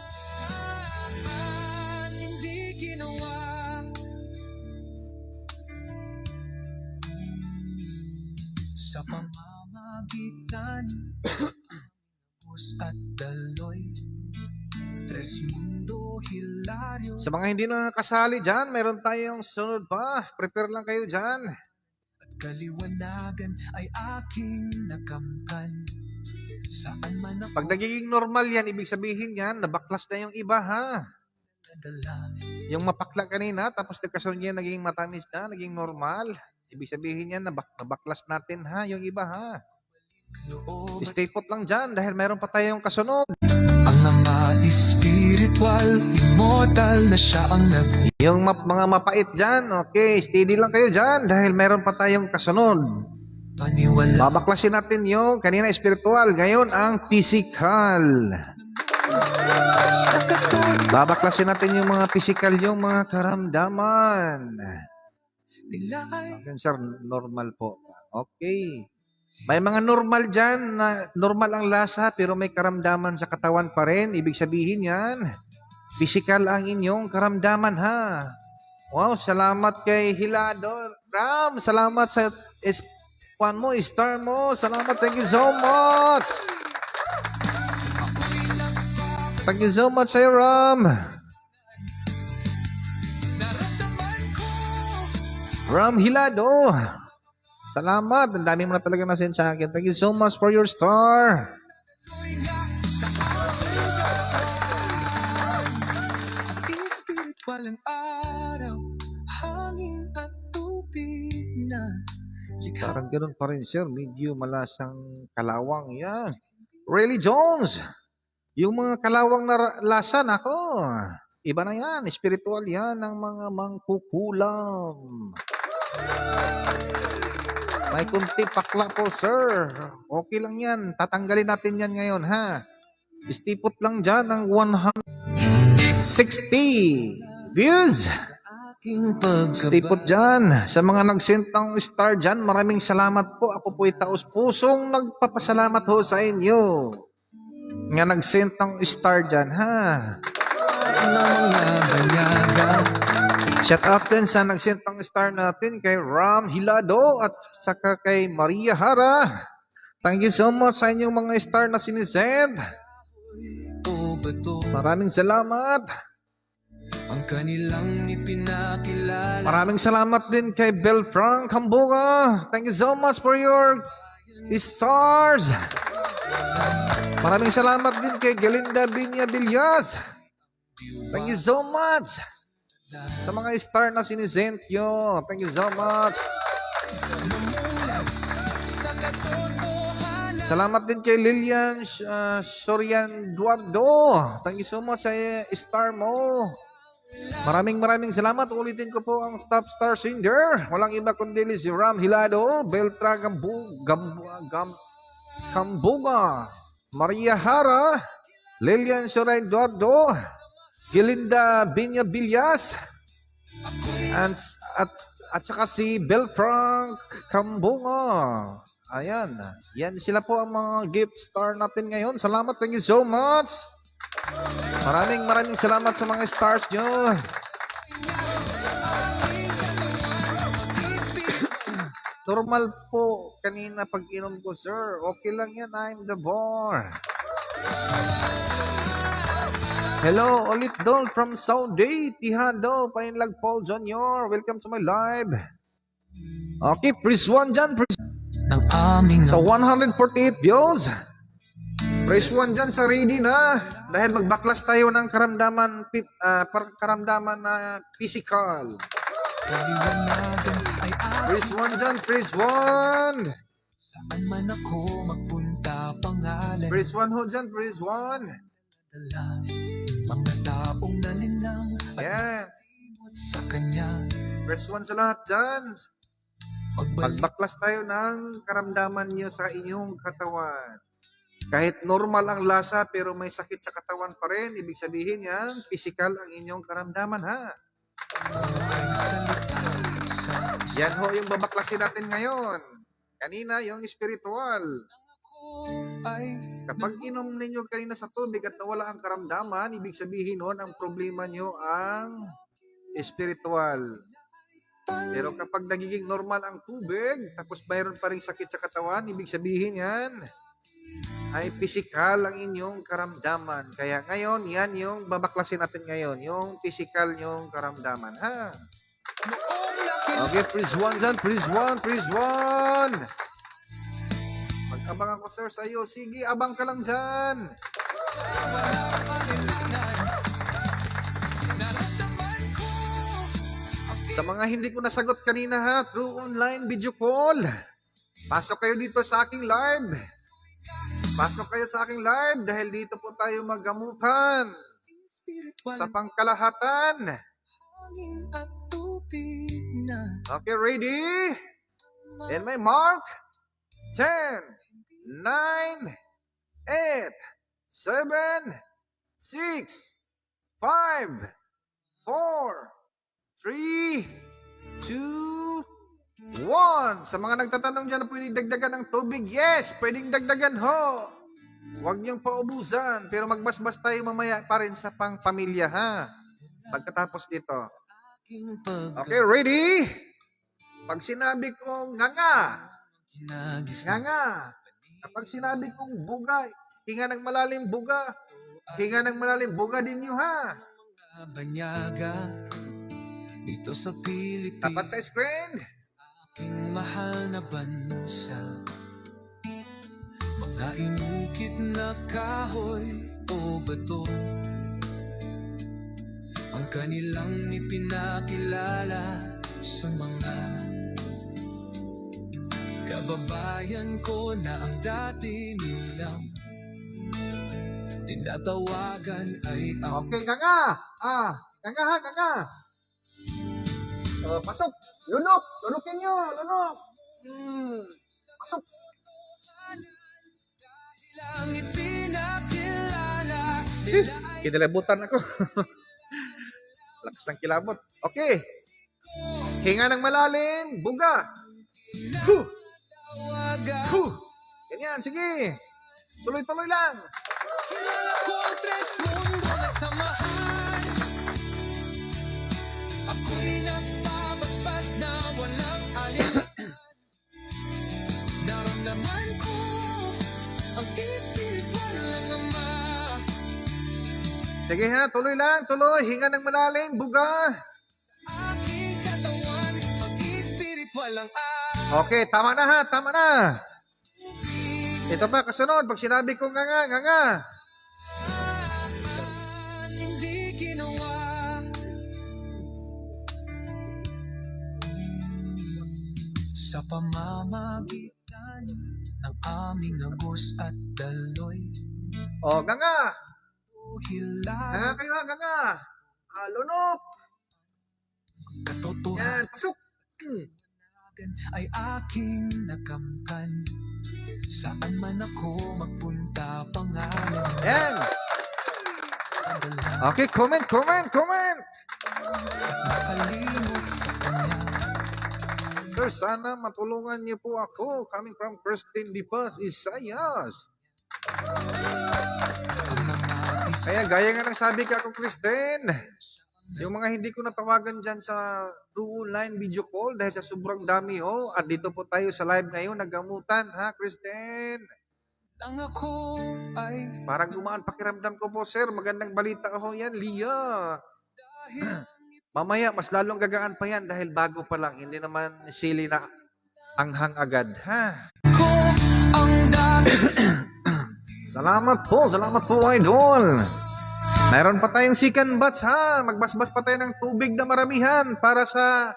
Speaker 1: Hindi ginawa sa pamamagitan Bus at daloy Tres Mundo Hilario
Speaker 2: Sa mga hindi nakakasali dyan, meron tayong sunod pa. Prepare lang kayo dyan.
Speaker 1: at kaliwanagan ay aking nakamtan. Saan man ako
Speaker 2: Pag nagiging normal yan, ibig sabihin yan, nabaklas na yung iba ha.
Speaker 1: nadala,
Speaker 2: Yung mapakla kanina, tapos nagkasunod yan, naging matamis na, naging normal. Ibig sabihin yan, nabaklas natin ha, yung iba ha.
Speaker 1: loob
Speaker 2: Stay put lang dyan dahil meron pa tayong kasunod.
Speaker 1: ang Ama espiritual, immortal na siya ang
Speaker 2: Yung mga mapait dyan, okay, steady lang kayo dyan dahil meron pa tayong kasunod.
Speaker 1: nagpaniwala.
Speaker 2: Babaklasin natin yung kanina spiritual, ngayon ang physical.
Speaker 1: Sa katotohanan
Speaker 2: Babaklasin natin yung mga physical, yung mga karamdaman.
Speaker 1: nila ay
Speaker 2: Yan sir, normal po. Okay. May mga normal dyan na normal ang lasa pero may karamdaman sa katawan pa rin. Ibig sabihin yan, physical ang inyong karamdaman ha. Wow, salamat kay Hilado. Ram, salamat sa star mo. Salamat, thank you so much. Thank you so much sa'yo, Ram.
Speaker 1: naramdaman ko.
Speaker 2: Ram Hilado. Salamat. Ang dami mo na talaga na-send sa akin. Thank you so much for your star.
Speaker 1: Espiritual ang araw, hangin at tubig na likha.
Speaker 2: Parang ganun pa rin, sir. Medyo malasang kalawang yan. Really, Jones? Yung mga kalawang na lasa, nako. Iba na yan. Spiritual yan ng mga mangkukulam. May kunti pakla po, sir. Okay lang yan. Tatanggalin natin yan ngayon, ha? Istipot lang dyan ng 160. views.
Speaker 1: aking
Speaker 2: Stay put dyan. Sa mga nag-send ng star dyan, maraming salamat po. Ako po'y taos-pusong nagpapasalamat ho sa inyo. Nga nag-send ng star dyan, ha?
Speaker 1: ng mga banyaga.
Speaker 2: Shout out din sa nag-send ng star natin kay Ram Hilado at saka kay Maria Hara. Thank you so much sa inyong mga star na sinisend.
Speaker 1: O bato
Speaker 2: Maraming salamat.
Speaker 1: ang kanilang ipinakilala.
Speaker 2: Maraming salamat din kay Bel Frank Hambuga. Thank you so much for your stars. Maraming salamat din kay Galinda Binya Villas. Thank you so much sa mga star na sinisend nyo. Thank you so much. Salamat din kay Lilian Sorian Duardo. Thank you so much sa star mo. Maraming salamat. Ulitin ko po ang top star singer. Walang iba kundi si Ram Hilado, Beltra Cambuga, Maria Hara, Lilian Sorian Duardo, Gilinda Binya Villas, at saka si Belfranc Cambunga. Ayan. Yan sila po ang mga gift star natin ngayon. Salamat. Thank you so much. Maraming salamat sa mga stars nyo. Normal po kanina pag-inom ko, sir. Okay lang yan. I'm the bar. Hello, ulit doon from Saudi, Tihado, Painlag Paul Jr. Welcome to my live. Okay, press 1 dyan.
Speaker 1: Ng aming
Speaker 2: Sa 148 views. Press 1 dyan sa ready na. Dahil magbaklas tayo ng karamdaman na physical.
Speaker 1: kaliwanagan ay
Speaker 2: Press 1 dyan, press 1.
Speaker 1: saan man ako magpunta pangalan.
Speaker 2: Press 1 ho dyan, press 1.
Speaker 1: Dala, mga taong nalinlang at
Speaker 2: Yan.
Speaker 1: imot sa kanya.
Speaker 2: Press 1 sa lahat dyan.
Speaker 1: Magbalik
Speaker 2: Magbaklas tayo ng karamdaman nyo sa inyong katawan. Kahit normal ang lasa pero may sakit sa katawan pa rin, ibig sabihin yan, physical ang inyong karamdaman, ha?
Speaker 1: ay salita sa
Speaker 2: Yan ho yung babaklasin natin ngayon. Kanina yung spiritual.
Speaker 1: ko ay
Speaker 2: Kapag inom ninyo kanina sa tubig at nawala ang karamdaman, ibig sabihin nun ang problema nyo ang spiritual. Pero kapag nagiging normal ang tubig, tapos mayroon pa rin sakit sa katawan, ibig sabihin yan ay physical ang inyong karamdaman. Kaya ngayon, yan yung babaklasin natin ngayon, yung physical yung karamdaman, ha?
Speaker 1: noong nakilala.
Speaker 2: Okay, please 1 dyan, please 1, please 1. Mag-abang ako, sir, sa iyo. Sige, abang ka lang dyan. Sa mga hindi ko nasagot kanina, ha, through online video call, pasok kayo dito sa aking live. Pasok kayo sa aking live dahil dito po tayo maggamutan
Speaker 1: Spiritual
Speaker 2: sa pangkalahatan.
Speaker 1: hangin at tubig na
Speaker 2: Okay, ready? And my mark. 10, 9, 8, 7, 6, 5, 4, 3, 2, 1. Sa mga nagtatanong dyan na pwedeng dagdagan ng tubig, yes, pwedeng dagdagan ho. Huwag niyong paubusan, pero magbasbas tayo mamaya pa rin sa pang-pamilya, ha? Pagkatapos dito.
Speaker 1: aking pag
Speaker 2: Okay, ready? Pag sinabi kong nganga,
Speaker 1: ginagis
Speaker 2: nganga. Kapag sinabi kong buga, hinga ng malalim buga. Hinga ng malalim buga din niyo, ha?
Speaker 1: mga banyaga dito sa Pilipinas.
Speaker 2: Tapat sa screen.
Speaker 1: Aking mahal na bansa, mga inukit na kahoy o bato, ang kanilang ipinakilala sa mga kababayan ko na ang dati nilang tinatawagan ay ang
Speaker 2: Okay, nganga. Nganga ha, nganga. Pasok. Lunok. Lunukin nyo. Lunok. Pasok.
Speaker 1: lang ipinakilala nila ay
Speaker 2: Kinalabutan ako. Lakas ng kilabot. Okay. Hinga ng malalim. Buga. Huh. Huh. Ganyan, sige. Tuloy-tuloy lang.
Speaker 1: Kilala ko ang tres mundo na samahan. Ako'y nagpapaspas na walang alin. Naramdaman ko ang espiritual ng Ama.
Speaker 2: Sige ha, tuloy lang, tuloy. Hinga ng malalim. Buga.
Speaker 1: Aking katawan, ang espiritual ng Ama.
Speaker 2: Okay, tama na ha, tama na. Ito pa, kasunod. Pag sinabi ko nga nga.
Speaker 1: Hindi ginawa. Sa pamamagitan ng aming agos at daloy,
Speaker 2: O, nga.
Speaker 1: hilala
Speaker 2: Nga kayo ha, nga. Lunok.
Speaker 1: katotohanan
Speaker 2: Yan, pasok.
Speaker 1: ay aking nakamtan. Saan man ako magpunta, pangalan
Speaker 2: Yan.
Speaker 1: ang dala.
Speaker 2: Okay, comment.
Speaker 1: Nakalimot sa kanya.
Speaker 2: Sir, sana matulungan niyo po ako. Coming from Christine Dipas, Isayas.
Speaker 1: Ang mga
Speaker 2: Kaya gaya nga ng sabi ka ako, Christine, yung mga hindi ko natawagan dyan sa true line video call dahil sa sobrang dami at dito po tayo sa live ngayon, nagamutan, ha, Christine?
Speaker 1: nang ako ay
Speaker 2: Parang gumaan pakiramdam ko po, sir. Magandang balita ako yan, Lia.
Speaker 1: dahil
Speaker 2: Mamaya, mas lalong gagaan pa yan dahil bago pa lang. Hindi naman sili na anghang agad, ha?
Speaker 1: ko ang dami.
Speaker 2: Salamat po, idol. Mayroon pa tayong second batch, ha? Magbasbas pa tayo ng tubig na maramihan para sa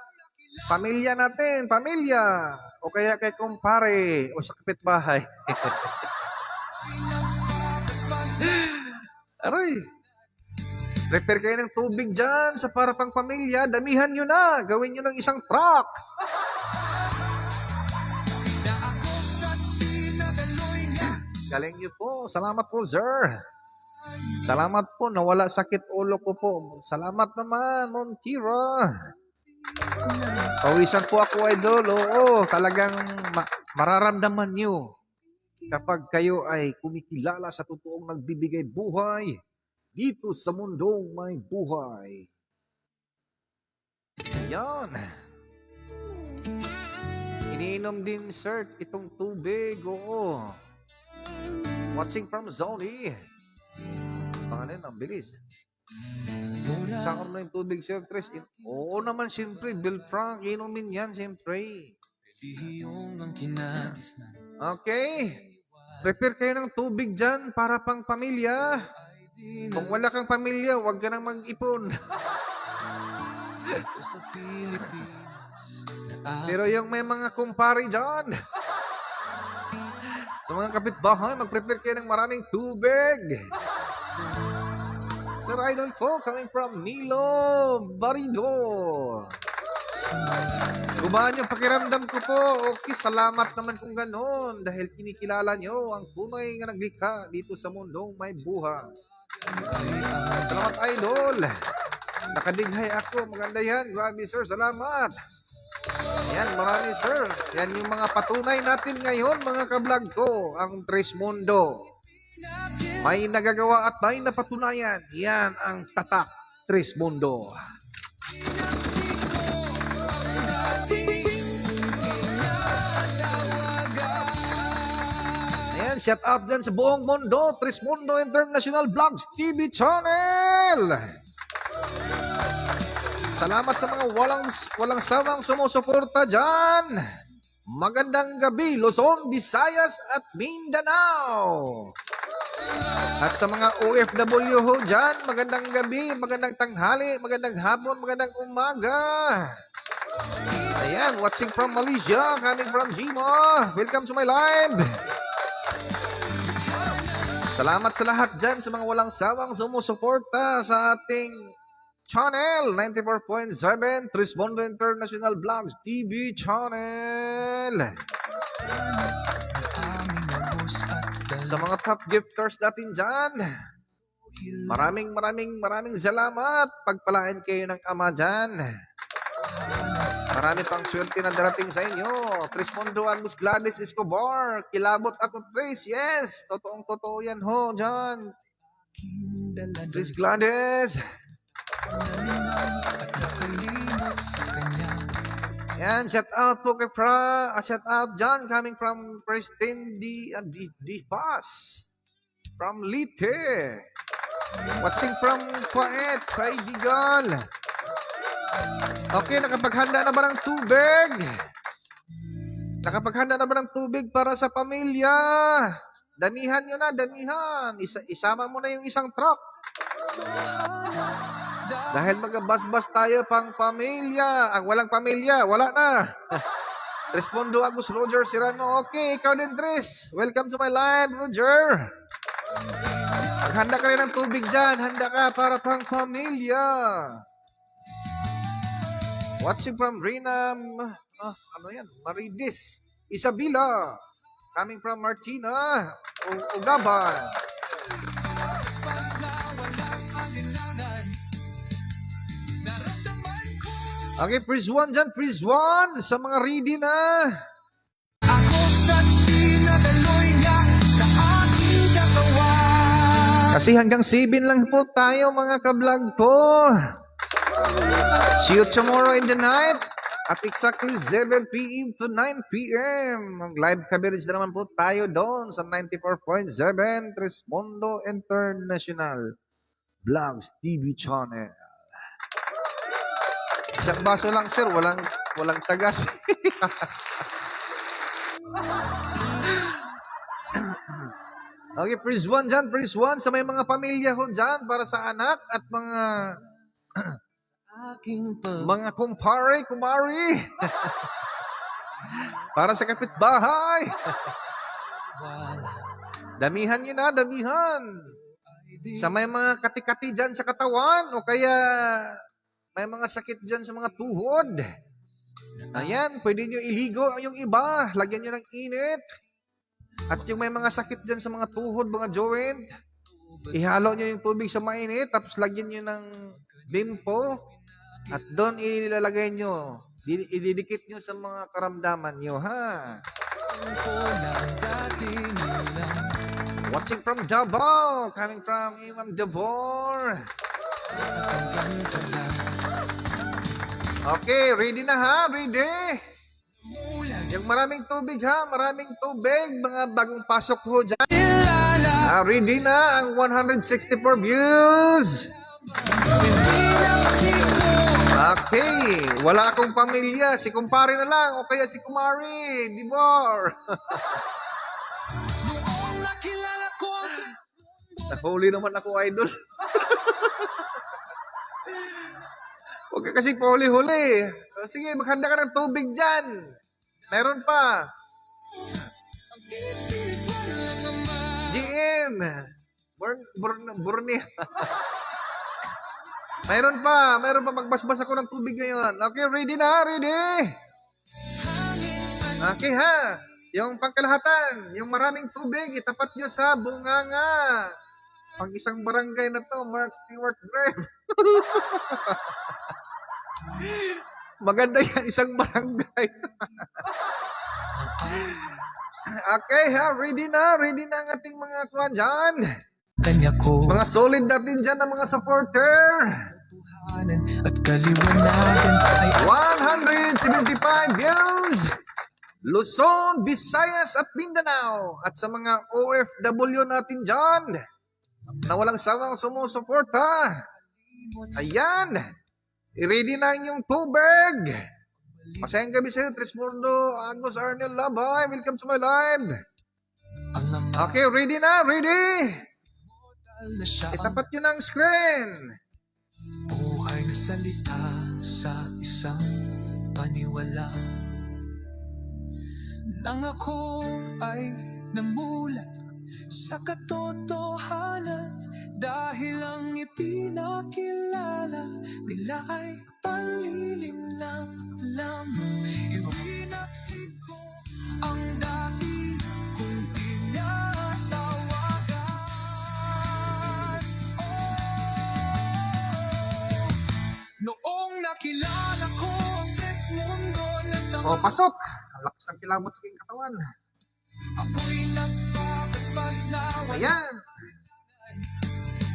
Speaker 2: pamilya natin, pamilya. O kaya kay kumpare o sa kapitbahay. Aray. Prepare kayo ng tubig dyan sa para pang pamilya. Damihan nyo na. Gawin nyo ng isang truck. Galing nyo po. Salamat po, sir. Salamat po. Nawala sakit ulo ko po. Salamat naman, Montira. Pawisan po ako, idol. Oo, talagang mararamdaman nyo kapag kayo ay kumikilala sa totoong nagbibigay buhay dito sa mundong may buhay. Yan. Iniinom din, sir, itong tubig. Oo. Watching from Zoni. Pangalan, ang bilis. Saan mo na yung tubig, sir, Tres? Oo naman, siyempre. Bill Frank, inumin yan, siyempre.
Speaker 1: Relihiyong ang kinagisnan.
Speaker 2: Okay. Prepare kayo ng tubig dyan para pang pamilya. Kung wala kang pamilya, huwag ka nang mag-ipon.
Speaker 1: Ito sa Pilipinas na
Speaker 2: Pero yung may mga kumpare dyan, sa mga kapitbahay, mag-prepare kayo ng maraming tubig. Sir Idol po, coming from Nilo Barido. Gumaan yung pakiramdam ko po. Okay, salamat naman kung gano'n dahil kinikilala nyo ang tunay nga naglikha dito sa mundong may buhay. Salamat, Idol. Nakadighay ako. Maganda yan. Grabe, sir. Salamat. Yan, marami, sir. Yan yung mga patunay natin ngayon, mga kablog ko. Ang Tres Mundo. May nagagawa at may napatunayan. Yan ang tatak Tres Mundo. Ayan, shout out dyan sa buong mundo. Tres Mundo International Vlogs TV Channel. Salamat sa mga walang sawang sumusuporta dyan. Magandang gabi, Luzon, Visayas at Mindanao. At sa mga OFW ho dyan, magandang gabi, magandang tanghali, magandang hapon, magandang umaga. Ayan, watching from Malaysia, coming from Jima. Welcome to my live. Salamat sa lahat dyan, sa mga walang sawang sumusuporta sa ating channel 94.7 Tres Mundo International Vlogs TV Channel. Sa mga top gifters natin dyan, Maraming salamat. Pagpalain kayo ng Ama dyan. Marami pang swerte na darating sa inyo. Trismondo Agus Gladys Escobar. Kilabot ako, Tris. Yes, totoong-totoo yan ho, dyan. Tris Gladys. Yan, shout out po kay shout out John coming from Preston D Pass. From Lite. Watching from Kuwait, Paidigal. Okay, nakapaghanda na ba ng tubig? Nakapaghanda na ba ng tubig para sa pamilya? Damihan nyo na, damihan. Isama mo na yung isang truck. Dahil magabasbas tayo pang pamilya. Ang walang pamilya, wala na. Respondo Agus Roger Serrano. Okay, ikaw din, Tris. Welcome to my live, Roger. Maghanda ka rin ng tubig dyan. Handa ka para pang pamilya. Watching from Rina, ano yan? Maridis. Isabela. Coming from Martina. Ugaban. Okay, please one dyan. Please one. Sa mga ready na.
Speaker 1: Ako sa pinagaloy niya sa aking katawan.
Speaker 2: Kasi hanggang 7 lang po tayo mga kablog po. See you tomorrow in the night at exactly 7 p.m. to 9 p.m. Mag-live coverage na naman po tayo doon sa 94.7 Trismondo International Vlogs TV channel. Isang baso lang, sir. Walang tagas. Okay, please one dyan. Please one sa may mga pamilya ho dyan para sa anak at mga mga kumari. Para sa kapitbahay. Damihan nyo na, damihan. Sa may mga kati-kati dyan sa katawan o kaya may mga sakit dyan sa mga tuhod. Ayan, pwede nyo iligo yung iba. Lagyan nyo ng init. At yung may mga sakit dyan sa mga tuhod, mga joint, ihalo nyo yung tubig sa mainit, tapos lagyan nyo ng bimpo, at doon ilalagay nyo. Ididikit nyo sa mga karamdaman nyo, ha? Watching from Davao, coming from Imam Davor. Okay, ready na ha? Ready? Yung maraming tubig ha, maraming tubig, mga bagong pasok ho dyan. Ready na ang 164 views. Okay, wala akong pamilya, si kumpare na lang o kaya si kumari, Dibor. Nahuli naman ako, idol. Huwag ka kasi pahuli-huli. Sige, maghanda ka ng tubig dyan. Meron pa. GM. Burni. Meron pa. Magbasbas ako ng tubig ngayon. Okay, ready na? Ready? Okay ha. Yung pangkalahatan, yung maraming tubig, itapat nyo sa bunganga. Pang isang barangay na to, Mark Stewart Grave. Maganda yan, isang barangay. Okay ha, ready na ang ating mga kuwan dyan. Mga solid natin dyan ang mga supporter.
Speaker 1: At kaliwanagan ay
Speaker 2: 175 views. Luzon, Visayas at Mindanao. At sa mga OFW natin dyan na walang sawang sumusuporta. Ayan. I-ready na yung tubig. Masayang gabi sa'yo, Trismondo, Agus, Arnel, Labay. Welcome to my live. Okay, ready na? Ready? Itapat nyo ng screen.
Speaker 1: buhay na salita sa isang paniwala. Nang ako ay namulat sa katotohanan, dahil ang ipinakilala nila ay panlilim lang lamang. Iwinaksik ko ang dati kong tinatawagan.
Speaker 2: O, pasok. Ang lakas ng kilabot sa aking katawan.
Speaker 1: Ako'y nagpapaspas na wala.
Speaker 2: Ayan.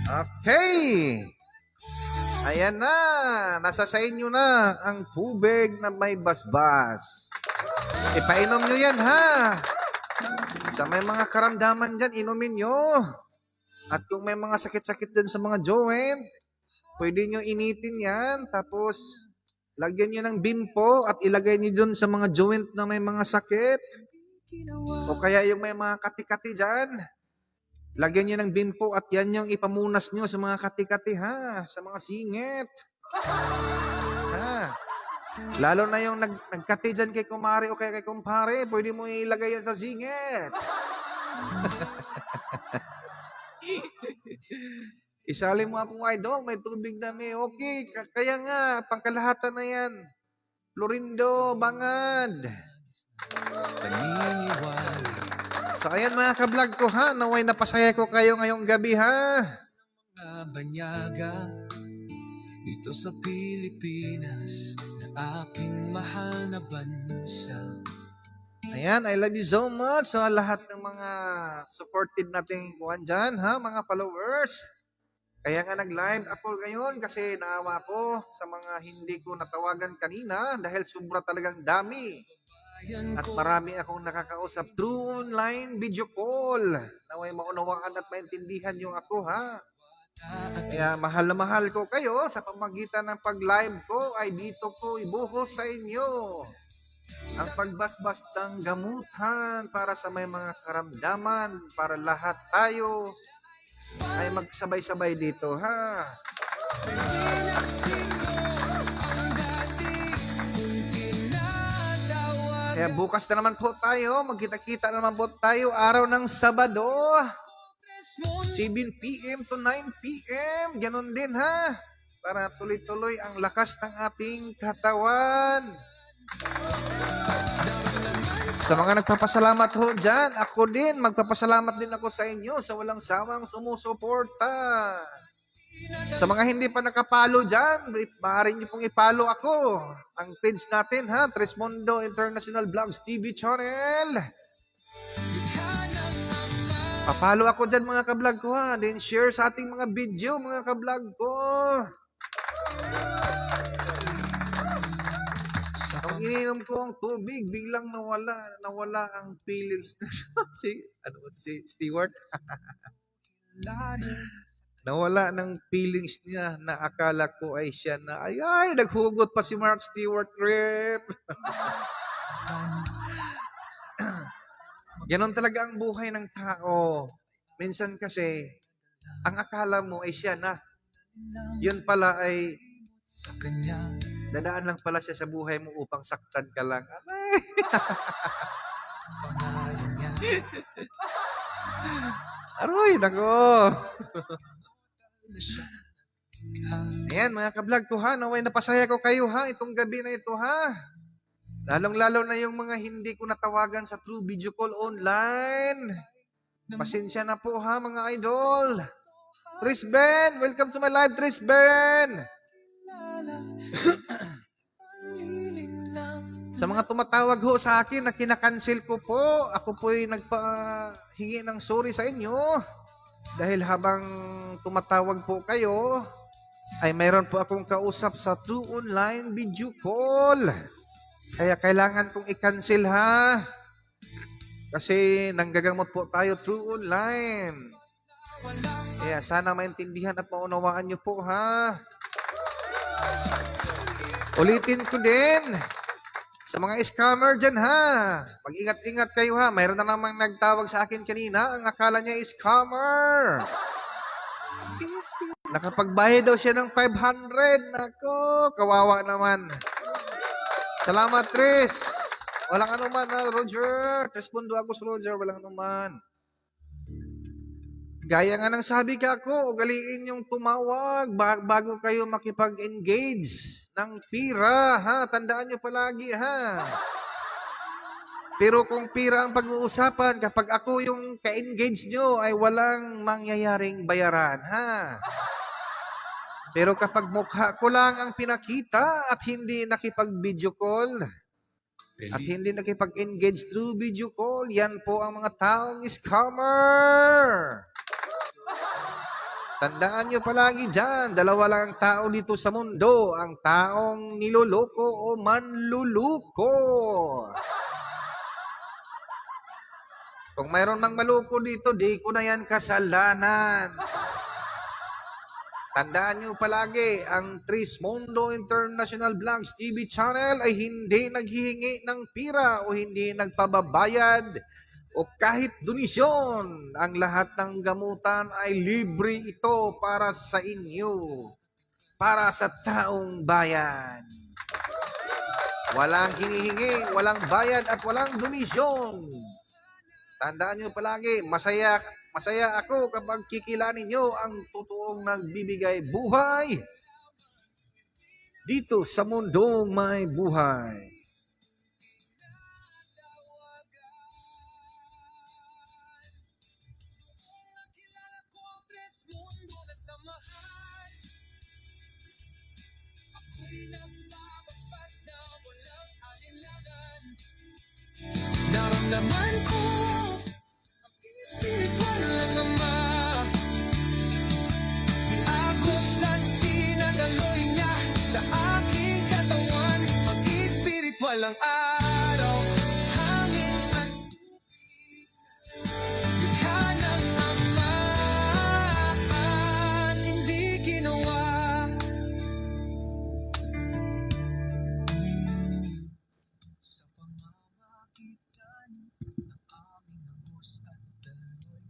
Speaker 2: Okay. Ayan na. Nasa sa inyo na ang tubig na may basbas. Ipainom nyo yan, ha? Sa may mga karamdaman dyan, inumin nyo. At kung may mga sakit-sakit dyan sa mga joint, pwede nyo initin yan. Tapos, lagyan nyo ng bimpo at ilagay nyo dun sa mga joint na may mga sakit. O kaya yung may mga kati-kati dyan, lagyan nyo ng bimpo at yan yung ipamunas nyo sa mga kati-kati, ha? Sa mga singit. Ha? Lalo na yung nagkati dyan kay kumare o kaya kay kumpare, pwede mo ilagay yan sa singit. Isali mo akong idol, may tubig na may okay. Kaya nga, pangkalahatan na yan. Florindo, Bangad.
Speaker 1: Paniniwala.
Speaker 2: So ayan mga ka-vlog ko, ha, naway napasaya ko kayo ngayong gabi, ha.
Speaker 1: Mga banyaga dito sa Pilipinas na aking mahal na bansa.
Speaker 2: Ayan, I love you so much sa lahat ng mga supported nating kuhan dyan, ha, mga followers. Kaya nga nag-live ako ngayon kasi naawa ko sa mga hindi ko natawagan kanina dahil sobra talagang dami. At marami akong nakakausap through online video call. Naway maunawaan at maintindihan yung ako, ha. Kaya mahal na mahal ko kayo sa pamagitan ng pag-live ko ay dito ko ibuhos sa inyo ang pagbasbas ng gamutan para sa may mga karamdaman, para lahat tayo ay magsabay-sabay dito, ha. Kaya bukas na naman po tayo, magkita-kita naman po tayo araw ng Sabado, 7 p.m. to 9 p.m. Ganon din, ha, para tuloy-tuloy ang lakas ng ating katawan. Sa mga nagpapasalamat ho dyan, ako din, magpapasalamat din ako sa inyo sa walang sawang sumusuporta. Sa mga hindi pa nakapalo dyan, maaari nyo pong ipalo ako. Ang page natin, ha, Tresmondo International Vlogs TV channel. Papalo ako dyan mga ka-vlog ko, ha. Then share sa ating mga video mga ka-vlog ko. Nung ininom ko ang tubig, biglang nawala ang feelings. si Stewart. Nawala ng feelings niya na akala ko ay siya na, ay, naghugot pa si Mark Stewart Rip. Ganon talaga ang buhay ng tao. Minsan kasi, ang akala mo ay siya na. Yun pala ay,
Speaker 1: Sa kanya
Speaker 2: dadaan lang pala siya sa buhay mo upang saktan ka lang. Ay.
Speaker 1: pangalan niya.
Speaker 2: Aroy, nako.
Speaker 1: Na siya
Speaker 2: Ayan, mga ka-vlog ko, ha, naway napasaya ko kayo, ha, itong gabi na ito, ha. Lalong-lalo na yung mga hindi ko natawagan sa True Video Call online. Pasensya na po, ha, mga idol. Trisben, welcome to my live, Trisben. Sa mga tumatawag ho sa akin na kinakancel ko po, ako po'y nagpahingi ng sorry sa inyo. Dahil habang tumatawag po kayo, ay mayroon po akong kausap sa True Online Video Call. Kaya kailangan kong i-cancel, ha. Kasi nanggagamot po tayo True Online. Kaya sana maintindihan at maunawaan nyo po, ha. Ulitin ko din. Sa mga scammer dyan, ha. Mag-ingat-ingat kayo, ha. Mayroon na namang nagtawag sa akin kanina. Ang akala niya scammer. Nakapagbayad daw siya ng 500. Nako, kawawa naman. Salamat, Tris. Walang anuman, ha, Roger. Tresmondo Agus Roger, walang anuman. Gaya nga ng sabi ka ako, ugaliin yung tumawag bago kayo makipag-engage ng pira, ha? Tandaan nyo palagi, ha? Pero kung pira ang pag-uusapan, kapag ako yung ka-engage nyo, ay walang mangyayaring bayaran, ha? Pero kapag mukha ko lang ang pinakita at hindi nakipag-video call, at hindi nakipag-engage through video call, yan po ang mga taong scammer. Tandaan nyo palagi dyan, dalawa lang ang tao dito sa mundo, ang taong niloloko o manluloko. Kung mayroon mang maloko dito, di ko na yan kasalanan. Tandaan nyo palagi, ang Trismundo International Vlogs TV channel ay hindi naghihingi ng pira o hindi nagpababayad o kahit donisyon. Ang lahat ng gamutan ay libre ito para sa inyo, para sa taong bayan. Walang hinihingi, walang bayad at walang donisyon. Tandaan nyo palagi, masaya ako kapag kikilanin nyo ang totoong nagbibigay buhay dito sa mundong may buhay.
Speaker 1: Naramdaman ko ang espiritual ng Ama. Di ako santi na daloy niya sa aking katawan. Ang espiritual ang araw, hangin at tubig. Likha ng Ama, hindi ginawa. Sa pamamagitan ng aming agos at daloy,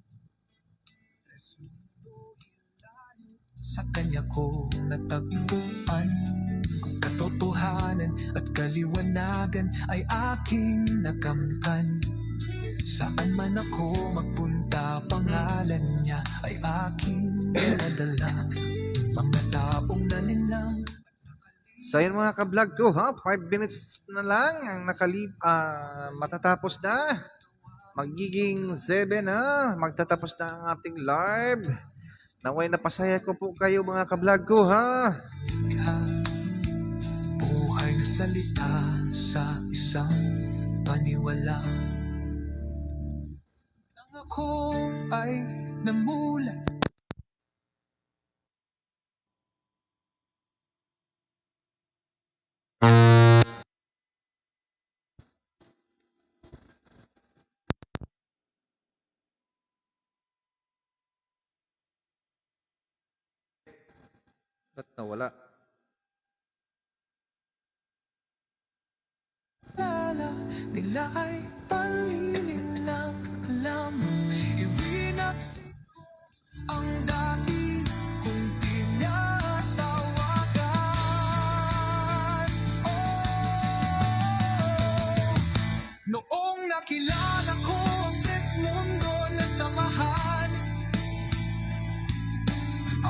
Speaker 1: Trismundo hilali. Sa kanya ko natagpuan ang katotohanan at kaliwanagan ay aking nakamtan. Saan man ako magpunta, pangalan niya ay aking dinadala. Mga taong nalinlang.
Speaker 2: So yun mga ka-vlog ko, 5 minutes na lang ang matatapos na. Magiging 7 na, magtatapos na ang ating live. Naway napasaya ko po kayo mga ka-vlog ko ha.
Speaker 1: Buhay na salita sa isang paniwala. Nang ako ay namulat.
Speaker 2: Ba't nawala?
Speaker 1: Nila ay panlilin lang lamang. Iwinagsik ko ang dati kung tinatawagan. Noong nakilala ko ang Trismundo na samahan,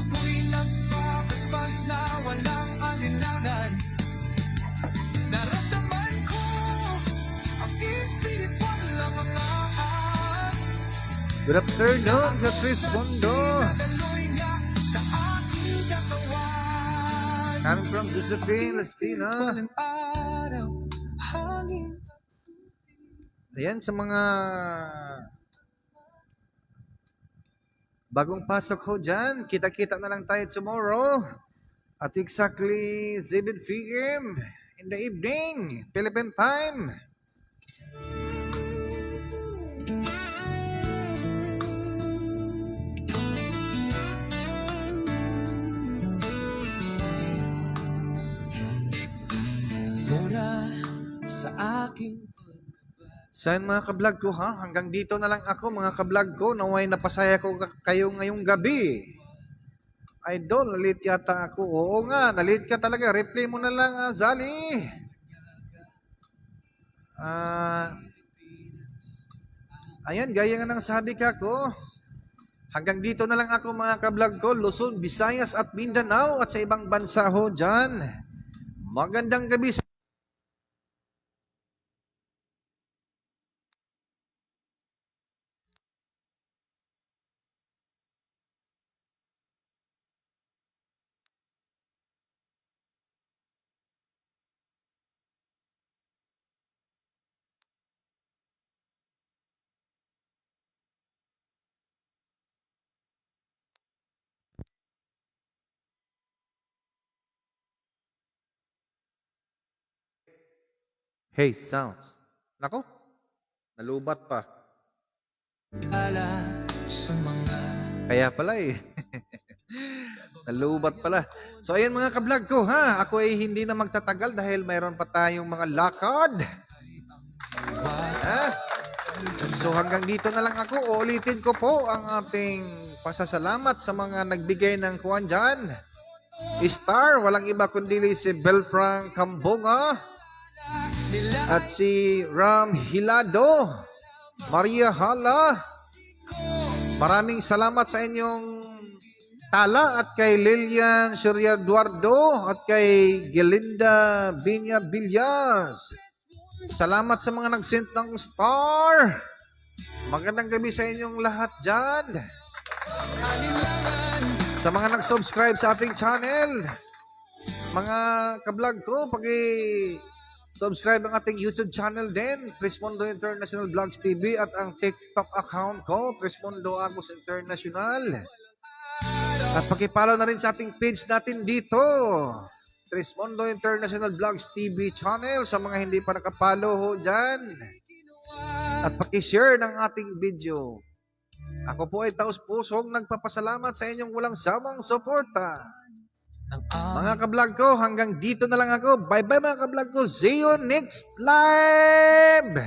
Speaker 1: ako'y nagpapaspas na walang alinlangan. Naramdaman ko ang espiritual ng Ama.
Speaker 2: Good afternoon, Trismundo.
Speaker 1: Nadaloy niya sa aking katawan.
Speaker 2: Coming from Josephine, Lastina.
Speaker 1: Walang araw, hangin.
Speaker 2: Ayan sa mga bagong pasok ho dyan. Kita-kita na lang tayo tomorrow at exactly 7 p.m. in the evening, Philippine time.
Speaker 1: Mura sa aking
Speaker 2: Saan mga ka-vlog ko ha? Hanggang dito na lang ako mga ka-vlog ko. Naway napasaya ko kayo ngayong gabi. Idol, nalit yata ako. Oo nga, nalit ka talaga. Replay mo na lang, Zali. Ayan, gaya nga ng sabi ka ko. Hanggang dito na lang ako mga ka-vlog ko. Luzon, Visayas at Mindanao at sa ibang bansa ho dyan. Magandang gabi sa Hey, sounds. Nako, nalubat pa.
Speaker 1: Sa mga
Speaker 2: Kaya pala eh. Nalubat pala. So ayan mga kablog ko ha. Ako ay hindi na magtatagal dahil mayroon pa tayong mga lakad. Ha? So hanggang dito na lang ako. Ulitin ko po ang ating pasasalamat sa mga nagbigay ng kuwan dyan. Star, walang iba kundi si Belfranc Cambonga at si Ram Hilado, Maria Hala. Maraming salamat sa inyong tala at kay Lilian Surya Eduardo at kay Gelinda Binya Villas. Salamat sa mga nag-send ng star. Magandang gabi sa inyong lahat dyan. Sa mga nag-subscribe sa ating channel, mga kablog ko, subscribe ang ating YouTube channel din, Trismondo International Vlogs TV, at ang TikTok account ko, Trismondo Agus International. At pakipollow na rin sa ating page natin dito, Trismondo International Vlogs TV channel, sa mga hindi pa nakapollow ho dyan. At pakishare ng ating video. Ako po ay taus-pusong nagpapasalamat sa inyong walang sawang suporta. Mga kablog ko, hanggang dito na lang ako. Bye-bye mga kablog ko. See you next live!